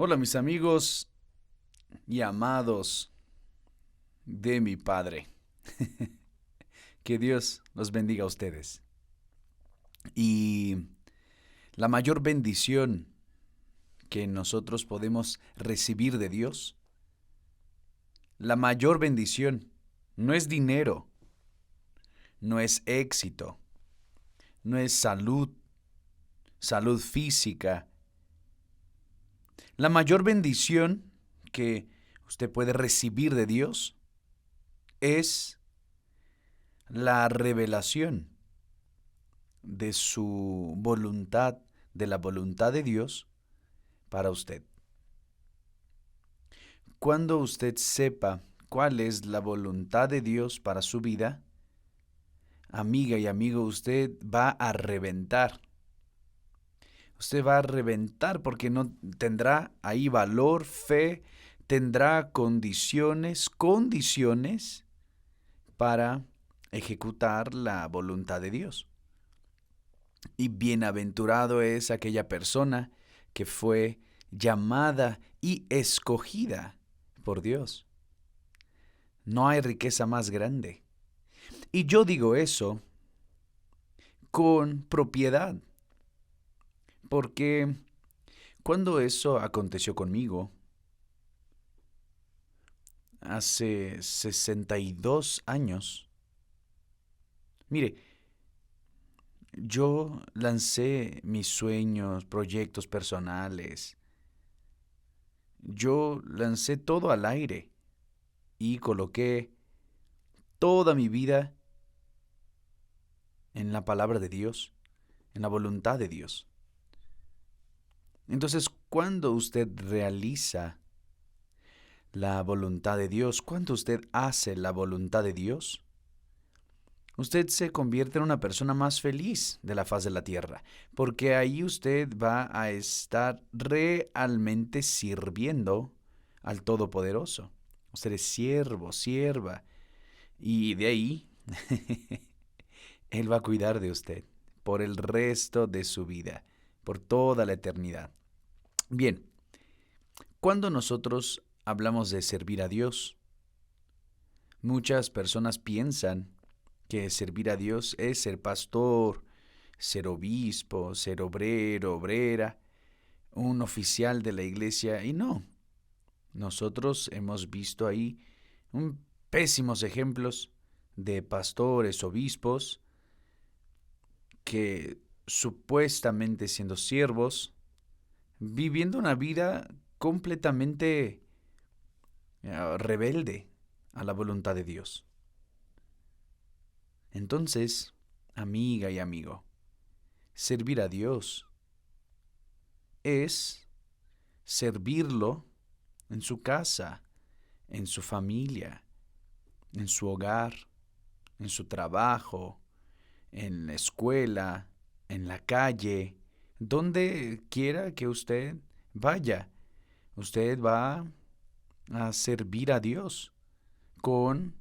Hola mis amigos y amados de mi Padre. Que Dios los bendiga a ustedes. Y la mayor bendición que nosotros podemos recibir de Dios, la mayor bendición no es dinero, no es éxito, no es salud física. La mayor bendición que usted puede recibir de Dios es la revelación de su voluntad, de la voluntad de Dios para usted. Cuando usted sepa cuál es la voluntad de Dios para su vida, amiga y amigo, usted va a reventar. Usted va a reventar porque no tendrá ahí valor, fe, tendrá condiciones para ejecutar la voluntad de Dios. Y bienaventurado es aquella persona que fue llamada y escogida por Dios. No hay riqueza más grande. Y yo digo eso con propiedad, porque cuando eso aconteció conmigo, hace 62 años, mire, yo lancé mis sueños, proyectos personales, yo lancé todo al aire y coloqué toda mi vida en la palabra de Dios, en la voluntad de Dios. Entonces, cuando usted realiza la voluntad de Dios, cuando usted hace la voluntad de Dios, usted se convierte en una persona más feliz de la faz de la tierra, porque ahí usted va a estar realmente sirviendo al Todopoderoso. Usted es siervo, sierva, y de ahí Él va a cuidar de usted por el resto de su vida, por toda la eternidad. Bien, cuando nosotros hablamos de servir a Dios, muchas personas piensan que servir a Dios es ser pastor, ser obispo, ser obrero, obrera, un oficial de la iglesia, y no. Nosotros hemos visto ahí pésimos ejemplos de pastores, obispos, que supuestamente siendo siervos, viviendo una vida completamente rebelde a la voluntad de Dios. Entonces, amiga y amigo, servir a Dios es servirlo en su casa, en su familia, en su hogar, en su trabajo, en la escuela, en la calle, donde quiera que usted vaya. Usted va a servir a Dios con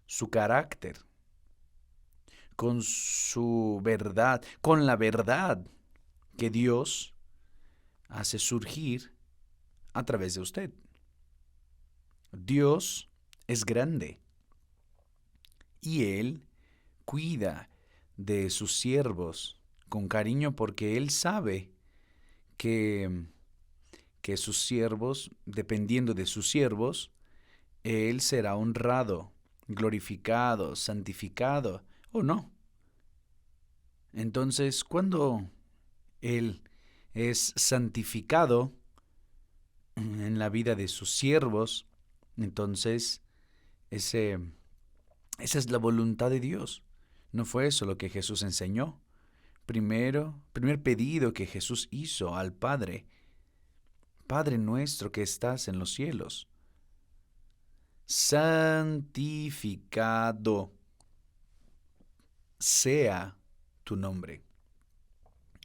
su carácter, con su verdad, con la verdad que Dios hace surgir a través de usted. Dios es grande y Él cuida de sus siervos con cariño porque Él sabe que, que sus siervos, dependiendo de sus siervos, Él será honrado, glorificado, santificado o no. Entonces, cuando Él es santificado en la vida de sus siervos, entonces ese, esa es la voluntad de Dios. No fue eso lo que Jesús enseñó. Primer pedido que Jesús hizo al Padre: Padre nuestro que estás en los cielos, santificado sea tu nombre.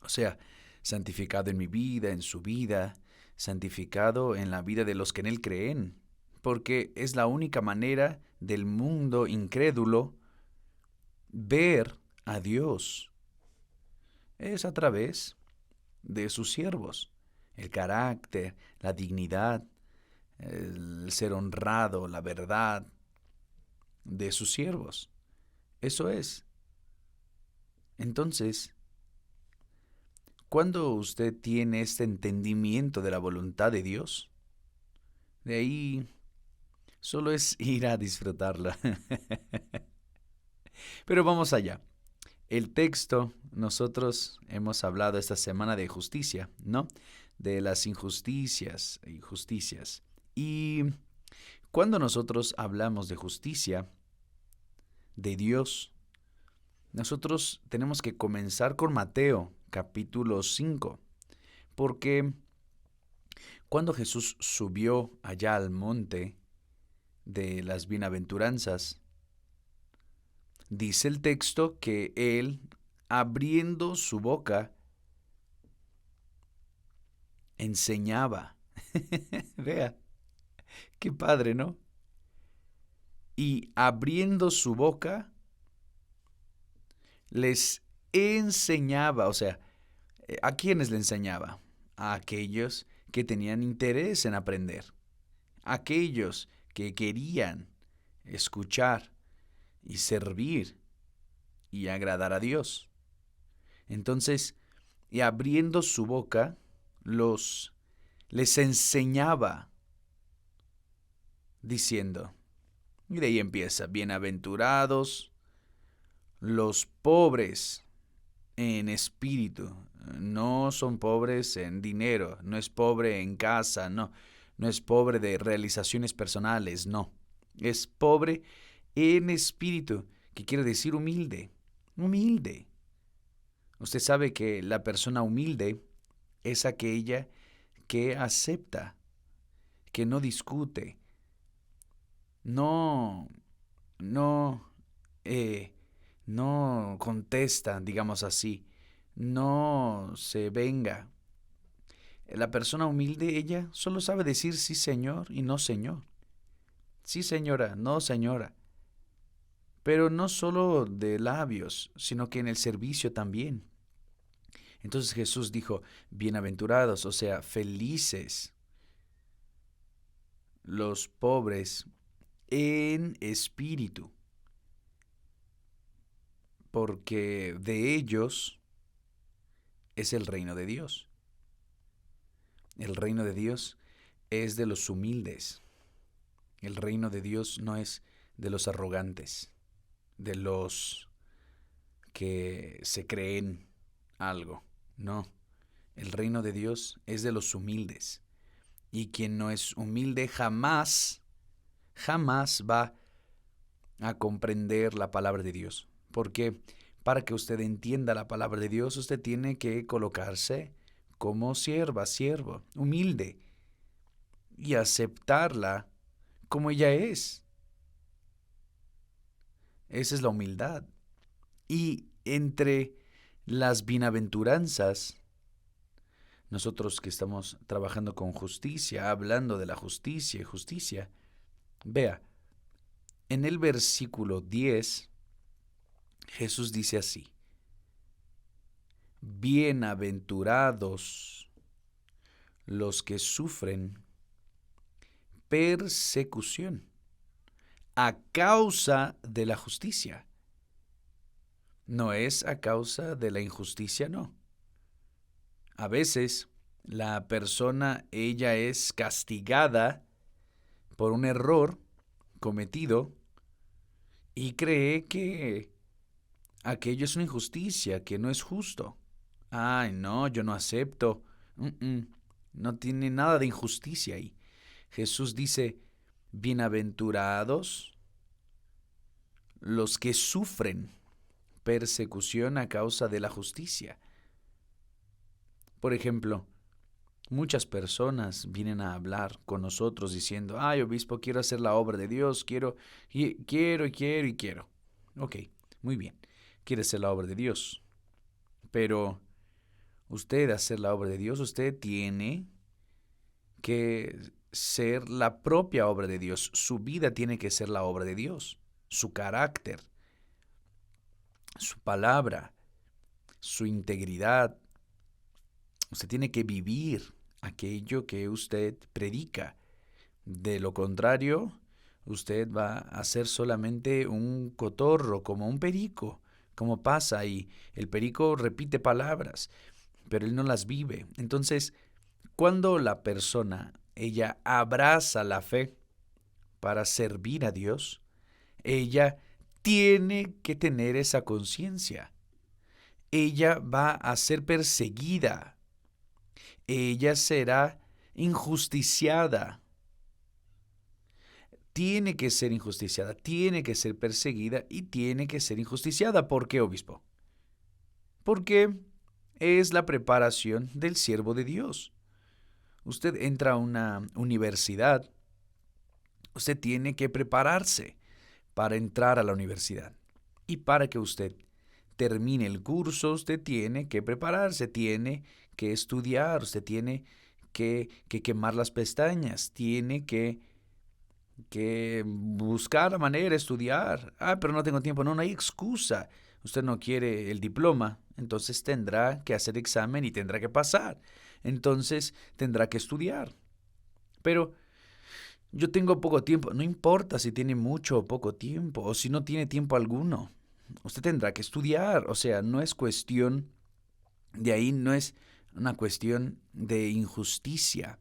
O sea, santificado en mi vida, en su vida, santificado en la vida de los que en Él creen, porque es la única manera del mundo incrédulo ver a Dios. Es a través de sus siervos. el carácter, la dignidad, el ser honrado, la verdad de sus siervos. Eso es. Entonces, cuando usted tiene este entendimiento de la voluntad de Dios, de ahí solo es ir a disfrutarla. Pero vamos allá. El texto, nosotros hemos hablado esta semana de justicia, ¿no? De las injusticias y justicias. Y cuando nosotros hablamos de justicia, de Dios, nosotros tenemos que comenzar con Mateo, capítulo 5, porque cuando Jesús subió allá al monte de las bienaventuranzas, dice el texto que él, abriendo su boca, enseñaba. Vea, qué padre, ¿no? Y abriendo su boca, les enseñaba, o sea, ¿a quiénes le enseñaba? A aquellos que tenían interés en aprender, aquellos que querían escuchar y servir y agradar a Dios. Entonces, y abriendo su boca, les enseñaba diciendo, y de ahí empieza, bienaventurados los pobres en espíritu, no son pobres en dinero, no es pobre en casa, no es pobre de realizaciones personales, no, es pobre en espíritu, que quiere decir humilde, humilde. Usted sabe que la persona humilde es aquella que acepta, que no discute, no, no, eh, no contesta, digamos así, no se venga. La persona humilde, ella solo sabe decir sí señor y no señor. Sí señora, no señora. Pero no solo de labios, sino que en el servicio también. Entonces Jesús dijo, bienaventurados, o sea, felices los pobres en espíritu, porque de ellos es el reino de Dios. El reino de Dios es de los humildes. El reino de Dios no es de los arrogantes, de los que se creen algo. No, el reino de Dios es de los humildes. Y quien no es humilde jamás va a comprender la palabra de Dios. Porque para que usted entienda la palabra de Dios, usted tiene que colocarse como siervo, humilde, y aceptarla como ella es. Esa es la humildad. Y entre las bienaventuranzas, nosotros que estamos trabajando con justicia, hablando de la justicia y justicia, vea, en el versículo 10, Jesús dice así, bienaventurados los que sufren persecución a causa de la justicia. No es a causa de la injusticia, no. A veces la persona, ella es castigada por un error cometido y cree que aquello es una injusticia, que no es justo. Ay, no, yo no acepto. No tiene nada de injusticia ahí. Jesús dice, bienaventurados los que sufren persecución a causa de la justicia. Por ejemplo, muchas personas vienen a hablar con nosotros diciendo, ay, obispo, quiero hacer la obra de Dios, quiero. Ok, muy bien, quiere hacer la obra de Dios. Pero usted hacer la obra de Dios, usted tiene que ser la propia obra de Dios. Su vida tiene que ser la obra de Dios. Su carácter, su palabra, su integridad. Usted tiene que vivir aquello que usted predica. De lo contrario, usted va a ser solamente un cotorro, como un perico, como pasa ahí. El perico repite palabras, pero él no las vive. Entonces, cuando la persona, ella abraza la fe para servir a Dios, ella tiene que tener esa conciencia. Ella va a ser perseguida. Ella será injusticiada. Tiene que ser injusticiada, tiene que ser perseguida y tiene que ser injusticiada. ¿Por qué, obispo? Porque es la preparación del siervo de Dios. Usted entra a una universidad, usted tiene que prepararse para entrar a la universidad. Y para que usted termine el curso, usted tiene que prepararse, tiene que estudiar, usted tiene que quemar las pestañas, tiene que buscar la manera de estudiar. Pero no tengo tiempo. No, no hay excusa. Usted no quiere el diploma, entonces tendrá que hacer examen y tendrá que pasar. Entonces tendrá que estudiar. Pero yo tengo poco tiempo. No importa si tiene mucho o poco tiempo, o si no tiene tiempo alguno. Usted tendrá que estudiar. O sea, no es cuestión de ahí, no es una cuestión de injusticia.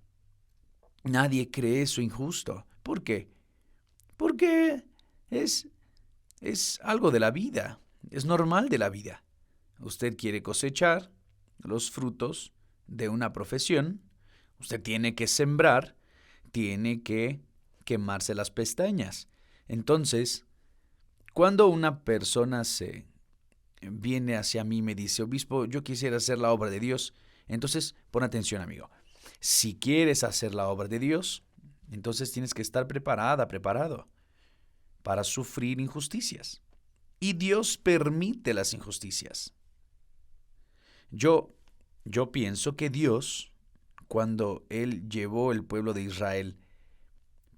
Nadie cree eso injusto. ¿Por qué? Porque es, es algo de la vida, es normal de la vida. Usted quiere cosechar los frutos de una profesión, usted tiene que sembrar, tiene que quemarse las pestañas. Entonces, cuando una persona se viene hacia mí y me dice, obispo, yo quisiera hacer la obra de Dios, entonces pon atención, amigo. Si quieres hacer la obra de Dios, entonces tienes que estar preparada, preparado para sufrir injusticias. Y Dios permite las injusticias. Yo, yo pienso que Dios, cuando Él llevó el pueblo de Israel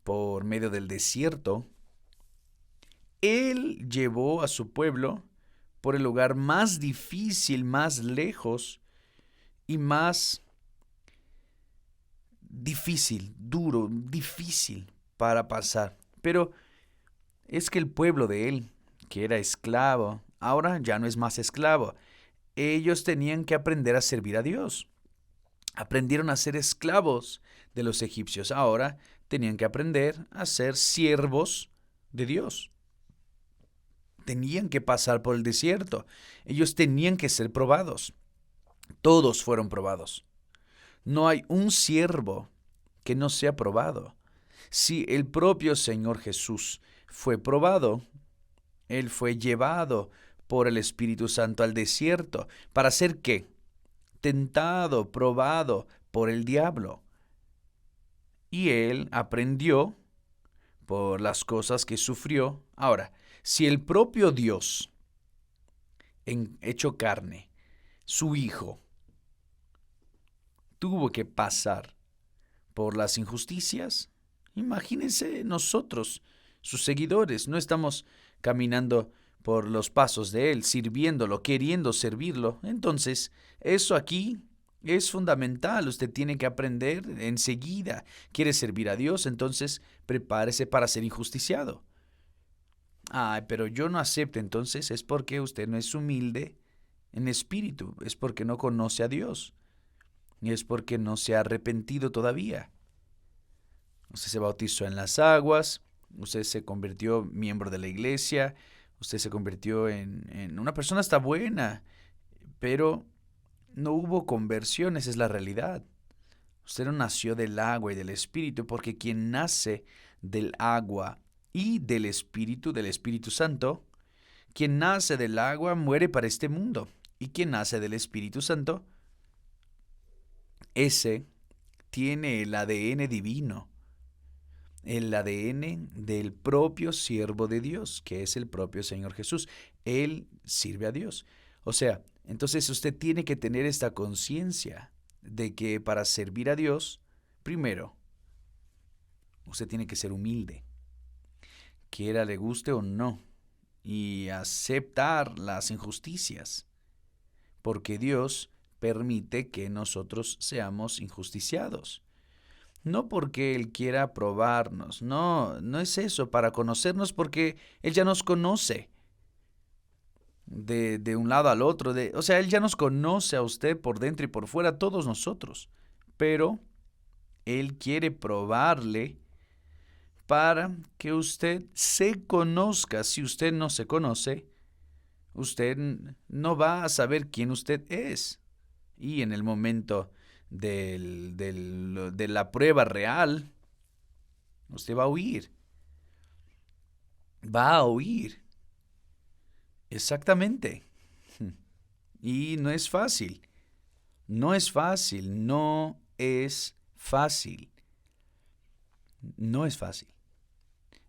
por medio del desierto, Él llevó a su pueblo por el lugar más difícil, más lejos y más difícil, duro, difícil para pasar. Pero es que el pueblo de él, que era esclavo, ahora ya no es más esclavo. Ellos tenían que aprender a servir a Dios. Aprendieron a ser esclavos de los egipcios. Ahora tenían que aprender a ser siervos de Dios. Tenían que pasar por el desierto. Ellos tenían que ser probados. Todos fueron probados. No hay un siervo que no sea probado. Si el propio Señor Jesús fue probado, Él fue llevado por el Espíritu Santo al desierto. ¿Para ser qué? Tentado, probado por el diablo. Y Él aprendió por las cosas que sufrió. Ahora, si el propio Dios, en hecho carne, su Hijo, tuvo que pasar por las injusticias, imagínense nosotros, sus seguidores, no estamos caminando por los pasos de Él, sirviéndolo, queriendo servirlo. Entonces, eso aquí es fundamental. Usted tiene que aprender enseguida. ¿Quiere servir a Dios? Entonces, prepárese para ser injusticiado. Pero yo no acepto. Entonces, es porque usted no es humilde en espíritu. Es porque no conoce a Dios. Y es porque no se ha arrepentido todavía. Usted se bautizó en las aguas, usted se convirtió miembro de la iglesia, usted se convirtió en una persona hasta buena, pero no hubo conversión, esa es la realidad. Usted no nació del agua y del Espíritu, porque quien nace del agua y del Espíritu Santo, quien nace del agua muere para este mundo, y quien nace del Espíritu Santo, ese tiene el ADN divino, el ADN del propio siervo de Dios, que es el propio Señor Jesús. Él sirve a Dios. O sea, entonces usted tiene que tener esta conciencia de que para servir a Dios, primero, usted tiene que ser humilde, quiera le guste o no, y aceptar las injusticias, porque Dios permite que nosotros seamos injusticiados. No porque Él quiera probarnos, no, no es eso, para conocernos porque Él ya nos conoce de un lado al otro, o sea, Él ya nos conoce a usted por dentro y por fuera, todos nosotros, pero Él quiere probarle para que usted se conozca. Si usted no se conoce, usted no va a saber quién usted es. Y en el momento de la prueba real, usted va a huir. Va a huir. Exactamente. Y no es fácil. No es fácil. No es fácil. No es fácil.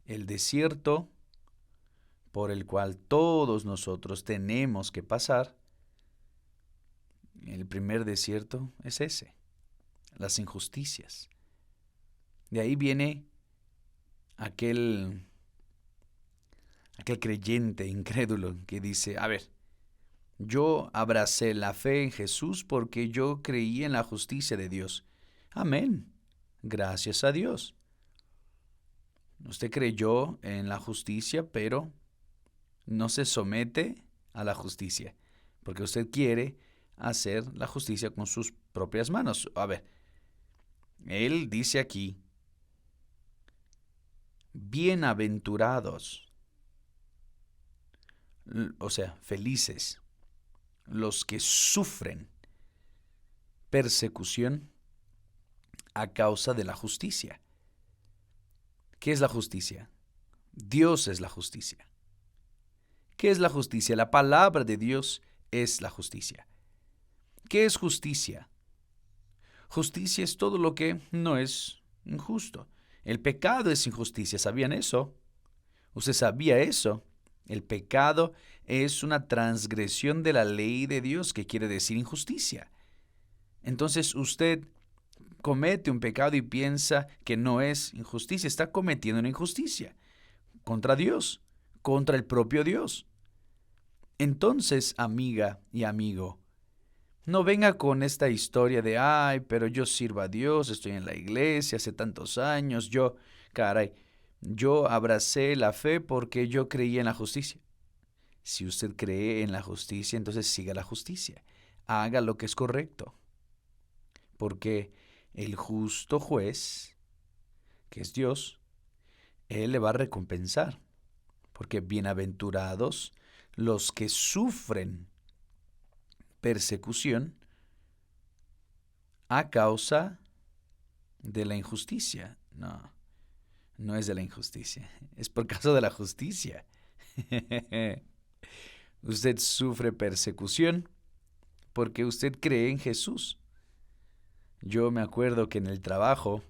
El desierto por el cual todos nosotros tenemos que pasar, el primer desierto es ese, las injusticias. De ahí viene aquel creyente incrédulo que dice, a ver, yo abracé la fe en Jesús porque yo creí en la justicia de Dios. Amén. Gracias a Dios. Usted creyó en la justicia, pero no se somete a la justicia, porque usted quiere hacer la justicia con sus propias manos. A ver, él dice aquí, bienaventurados, o sea, felices, los que sufren persecución a causa de la justicia. ¿Qué es la justicia? Dios es la justicia. ¿Qué es la justicia? La palabra de Dios es la justicia. ¿Qué es justicia? Justicia es todo lo que no es injusto. El pecado es injusticia. ¿Sabían eso? ¿Usted sabía eso? El pecado es una transgresión de la ley de Dios, que quiere decir injusticia. Entonces usted comete un pecado y piensa que no es injusticia. Está cometiendo una injusticia contra Dios, contra el propio Dios. Entonces, amiga y amigo, no venga con esta historia de, ay, pero yo sirvo a Dios, estoy en la iglesia hace tantos años, yo abracé la fe porque yo creí en la justicia. Si usted cree en la justicia, entonces siga la justicia. Haga lo que es correcto. Porque el justo juez, que es Dios, Él le va a recompensar. Porque bienaventurados los que sufren persecución a causa de la injusticia. No, no es de la injusticia, es por causa de la justicia. Usted sufre persecución porque usted cree en Jesús. Yo me acuerdo que en el trabajo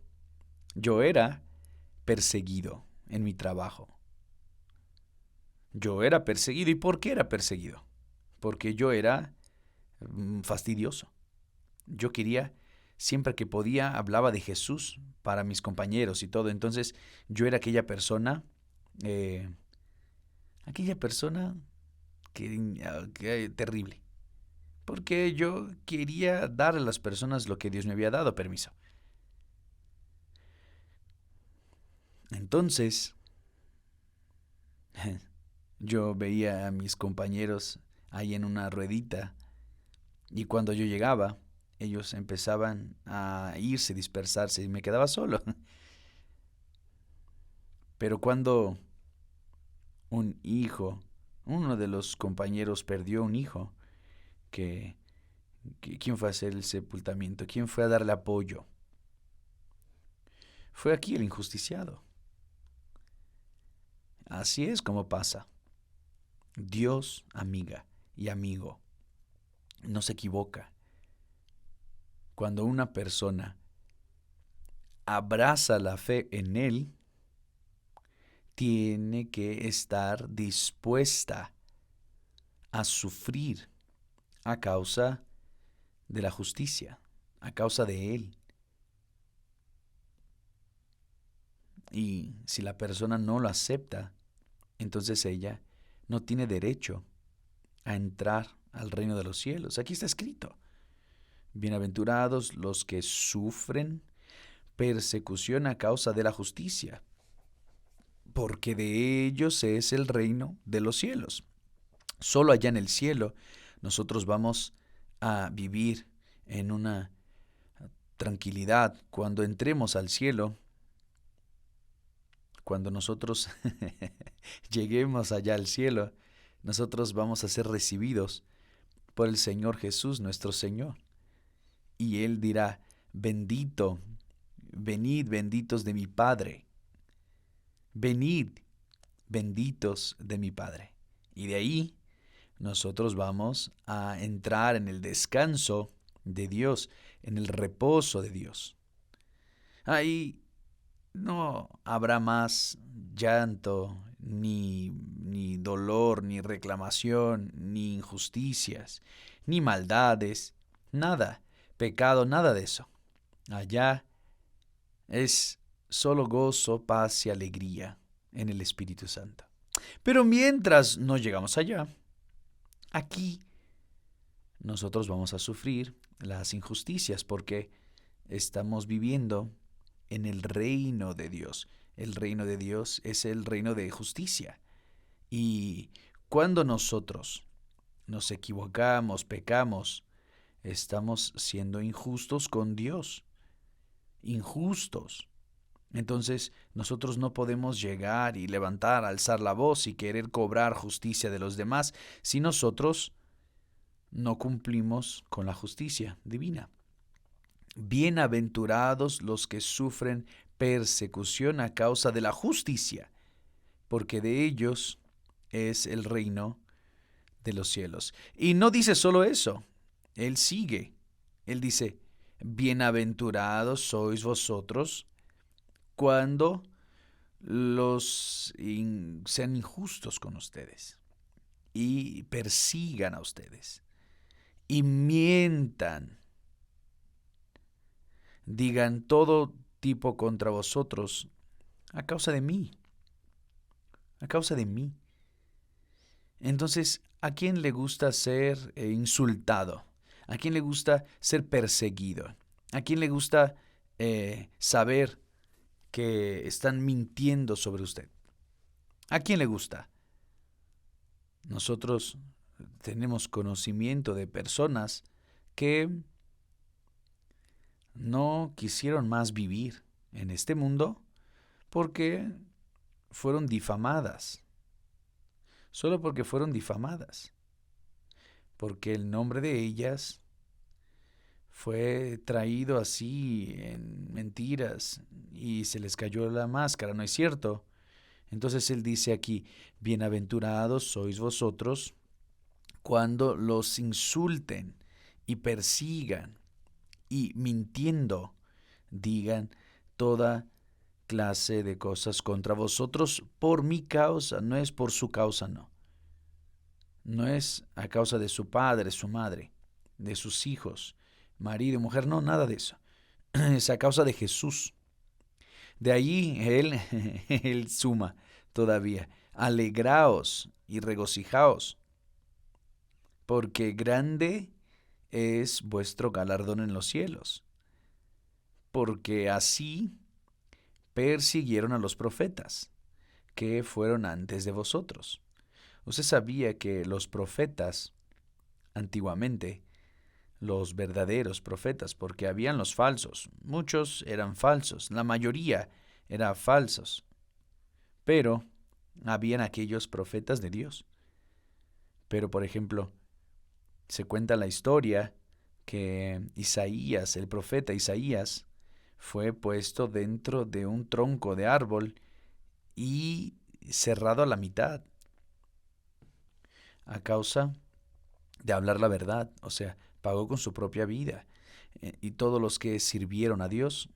yo era perseguido en mi trabajo. Yo era perseguido. ¿Y por qué era perseguido? Porque yo era fastidioso. Yo quería, siempre que podía, hablaba de Jesús para mis compañeros y todo. Entonces yo era aquella persona que terrible. Porque yo quería dar a las personas lo que Dios me había dado, permiso. Entonces, yo veía a mis compañeros ahí en una ruedita y cuando yo llegaba, ellos empezaban a irse, dispersarse y me quedaba solo. Pero cuando uno de los compañeros perdió un hijo, ¿quién fue a hacer el sepultamiento? ¿Quién fue a darle apoyo? Fue aquí el injusticiado. Así es como pasa. Dios, amiga y amigo, no se equivoca. Cuando una persona abraza la fe en Él, tiene que estar dispuesta a sufrir a causa de la justicia, a causa de Él. Y si la persona no lo acepta, entonces ella no tiene derecho a entrar al reino de los cielos. Aquí está escrito. Bienaventurados los que sufren persecución a causa de la justicia, porque de ellos es el reino de los cielos. Solo allá en el cielo nosotros vamos a vivir en una tranquilidad. Cuando entremos al cielo, cuando nosotros lleguemos allá al cielo, nosotros vamos a ser recibidos por el Señor Jesús, nuestro Señor. Y Él dirá, bendito, venid benditos de mi Padre, venid benditos de mi Padre. Y de ahí nosotros vamos a entrar en el descanso de Dios, en el reposo de Dios. Ahí no habrá más llanto, ni dolor, ni reclamación, ni injusticias, ni maldades, nada, pecado, nada de eso. Allá es solo gozo, paz y alegría en el Espíritu Santo. Pero mientras no llegamos allá, aquí nosotros vamos a sufrir las injusticias porque estamos viviendo en el reino de Dios. El reino de Dios es el reino de justicia. Y cuando nosotros nos equivocamos, pecamos, estamos siendo injustos con Dios. Injustos. Entonces nosotros no podemos llegar y levantar, alzar la voz y querer cobrar justicia de los demás si nosotros no cumplimos con la justicia divina. Bienaventurados los que sufren persecución a causa de la justicia, porque de ellos es el reino de los cielos. Y no dice solo eso, Él sigue. Él dice, bienaventurados sois vosotros cuando sean injustos con ustedes y persigan a ustedes y mientan, digan todo tipo contra vosotros a causa de mí, a causa de mí. Entonces, ¿a quién le gusta ser insultado? ¿A quién le gusta ser perseguido? ¿A quién le gusta saber que están mintiendo sobre usted? ¿A quién le gusta? Nosotros tenemos conocimiento de personas que no quisieron más vivir en este mundo porque fueron difamadas. Solo porque fueron difamadas. Porque el nombre de ellas fue traído así en mentiras y se les cayó la máscara, ¿no es cierto? Entonces él dice aquí, bienaventurados sois vosotros cuando los insulten y persigan y mintiendo digan toda clase de cosas contra vosotros por mi causa, no es por su causa, no. No es a causa de su padre, su madre, de sus hijos, marido, mujer, no, nada de eso. Es a causa de Jesús. De allí él suma todavía, alegraos y regocijaos, porque grande es vuestro galardón en los cielos, porque así persiguieron a los profetas que fueron antes de vosotros. Usted sabía que los profetas, antiguamente, los verdaderos profetas, porque habían los falsos, muchos eran falsos, la mayoría eran falsos, pero habían aquellos profetas de Dios. Pero, por ejemplo, se cuenta la historia que Isaías, el profeta Isaías, fue puesto dentro de un tronco de árbol y cerrado a la mitad a causa de hablar la verdad, o sea, pagó con su propia vida. Y todos los que sirvieron a Dios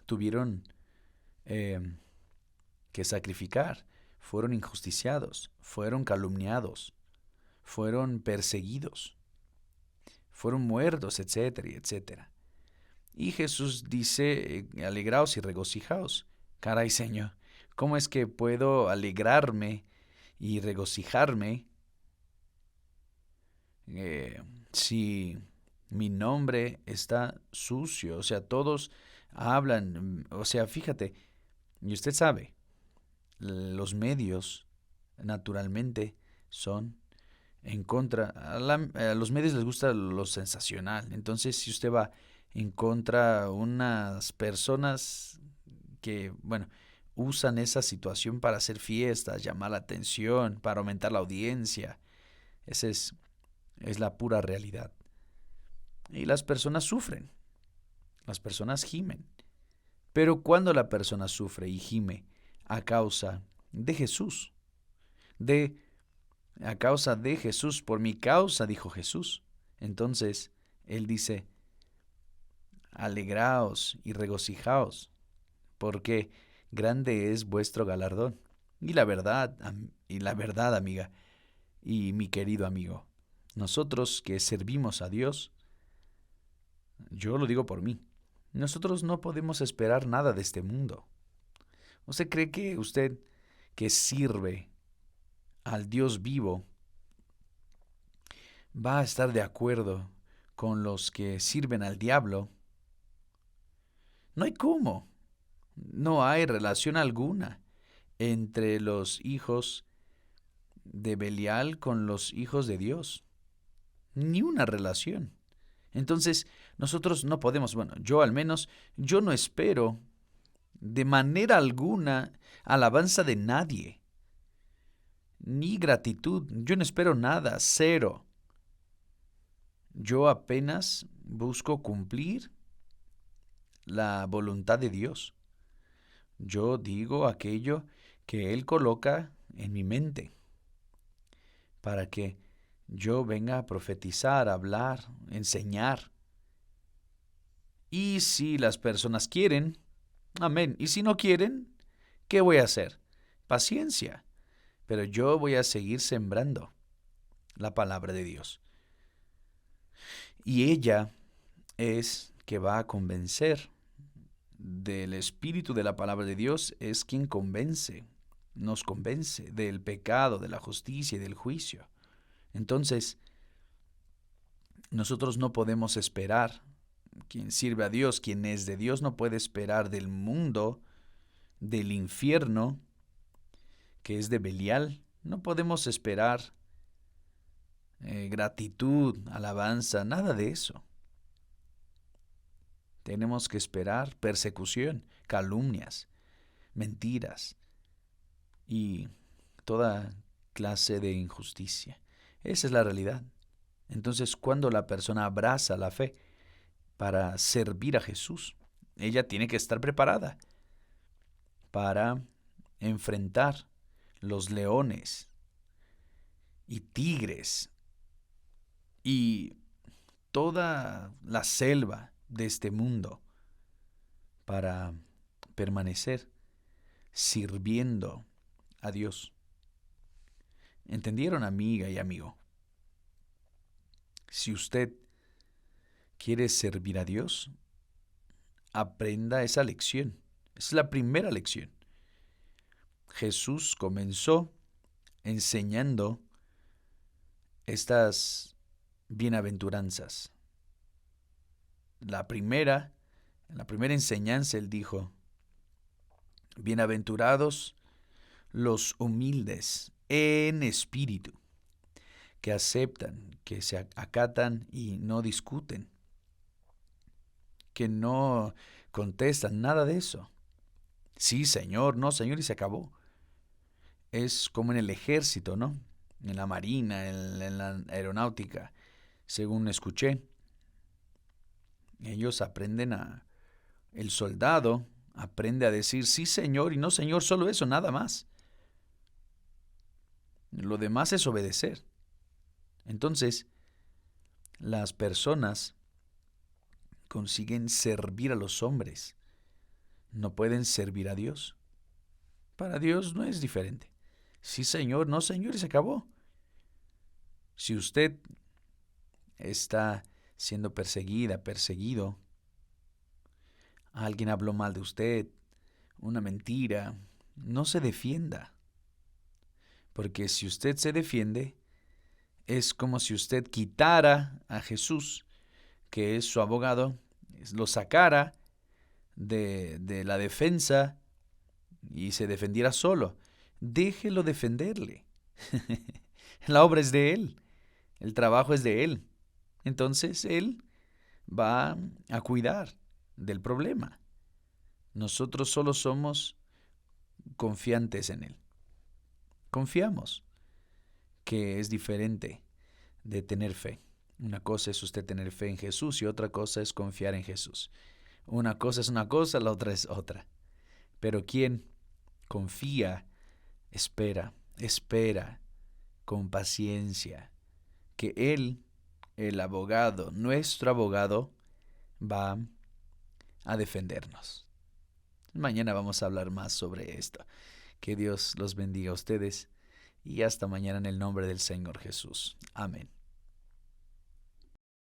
tuvieron que sacrificar, fueron injusticiados, fueron calumniados, fueron perseguidos, fueron muertos, etcétera, etcétera. Y Jesús dice, alegraos y regocijaos. Caray, Señor, ¿cómo es que puedo alegrarme y regocijarme si Mi nombre está sucio. O sea, todos hablan. O sea, fíjate, y usted sabe, los medios naturalmente son en contra. A los medios les gusta lo sensacional. Entonces, si usted va en contra unas personas que, bueno, usan esa situación para hacer fiestas, llamar la atención, para aumentar la audiencia, esa es la pura realidad. Y las personas sufren, las personas gimen. Pero cuando la persona sufre y gime a causa de Jesús, de a causa de Jesús, por mi causa, dijo Jesús. Entonces, Él dice, alegraos y regocijaos, porque grande es vuestro galardón. Y la verdad, amiga, y mi querido amigo, nosotros que servimos a Dios, yo lo digo por mí, nosotros no podemos esperar nada de este mundo. ¿Usted cree que usted que sirve al Dios vivo va a estar de acuerdo con los que sirven al diablo? No hay cómo. No hay relación alguna entre los hijos de Belial con los hijos de Dios. Ni una relación. Entonces, nosotros no podemos, bueno, yo al menos, yo no espero de manera alguna alabanza de nadie, ni gratitud. Yo no espero nada, cero. Yo apenas busco cumplir la voluntad de Dios. Yo digo aquello que Él coloca en mi mente para que yo venga a profetizar, a hablar, enseñar. Y si las personas quieren, amén. Y si no quieren, ¿qué voy a hacer? Paciencia. Pero yo voy a seguir sembrando la palabra de Dios. Y ella es que va a convencer del espíritu de la palabra de Dios, es quien nos convence del pecado, de la justicia y del juicio. Entonces, nosotros no podemos esperar, quien sirve a Dios, quien es de Dios, no puede esperar del mundo, del infierno, que es de Belial. No podemos esperar gratitud, alabanza, nada de eso. Tenemos que esperar persecución, calumnias, mentiras y toda clase de injusticia. Esa es la realidad. Entonces, cuando la persona abraza la fe para servir a Jesús, ella tiene que estar preparada para enfrentar los leones y tigres y toda la selva de este mundo para permanecer sirviendo a Dios. ¿Entendieron, amiga y amigo? Si usted quiere servir a Dios, aprenda esa lección. Es la primera lección. Jesús comenzó enseñando estas bienaventuranzas. En la primera enseñanza él dijo, bienaventurados los humildes en espíritu, que aceptan, que se acatan y no discuten, que no contestan, nada de eso. Sí, Señor, no, Señor, y se acabó. Es como en el ejército, ¿no? En la marina, en la aeronáutica, según escuché. Ellos el soldado aprende a decir sí, Señor, y no, Señor, solo eso, nada más. Lo demás es obedecer. Entonces, las personas consiguen servir a los hombres. No pueden servir a Dios. Para Dios no es diferente. Sí, Señor, no, Señor, y se acabó. Si usted está siendo perseguido, alguien habló mal de usted, una mentira, no se defienda. Porque si usted se defiende, es como si usted quitara a Jesús, que es su abogado, lo sacara de la defensa y se defendiera solo. Déjelo defenderle. La obra es de él, el trabajo es de él. Entonces él va a cuidar del problema. Nosotros solo somos confiantes en él. Confiamos, que es diferente de tener fe. Una cosa es usted tener fe en Jesús y otra cosa es confiar en Jesús. Una cosa es una cosa, la otra es otra. Pero quien confía, espera con paciencia que Él, el abogado, nuestro abogado, va a defendernos. Mañana vamos a hablar más sobre esto. Que Dios los bendiga a ustedes y hasta mañana en el nombre del Señor Jesús. Amén.